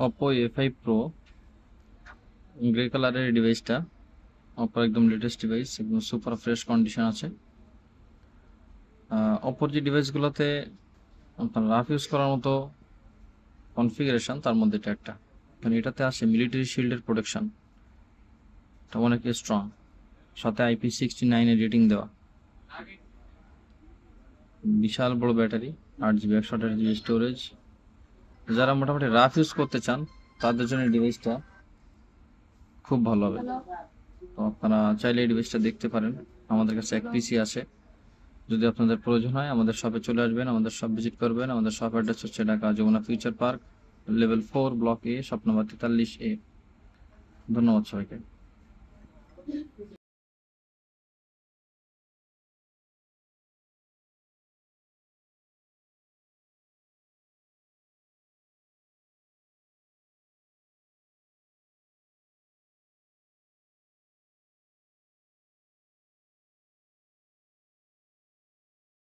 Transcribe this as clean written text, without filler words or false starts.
Oppo A5 Pro grey কালারের ডিভাইসটা। Oppo একদম লেটেস্ট ডিভাইস, একদম সুপার ফ্রেশ কন্ডিশন আছে। Oppo যে ডিভাইসগুলোতে আপনার রাফ ইউজ করার মতো কনফিগারেশন, তার মধ্যে এটা একটা। কারণ এটাতে আসে মিলিটারি শিল্ডের প্রোটেকশন, এটা অনেক স্ট্রং, সাথে IP69 এর রেটিং দেওয়া, বিশাল বড় ব্যাটারি, 8GB 128GB স্টোরেজ। যারা মোটামুটি রাফ ইউজ করতে চান তাদের জন্য ডিভাইসটা খুব ভালো হবে। তো আপনারা চাইলে এই ডিভাইসটা দেখতে পারেন। আমাদের কাছে এক পিসি আছে, যদি আপনাদের প্রয়োজন হয় আমাদের শপে চলে আসবেন, আমাদের শপ ভিজিট করবেন। আমাদের শপ অ্যাড্রেস হচ্ছে Dhaka Jamuna future park, level 4, block A, shop number 43A। ধন্যবাদ সবাইকে।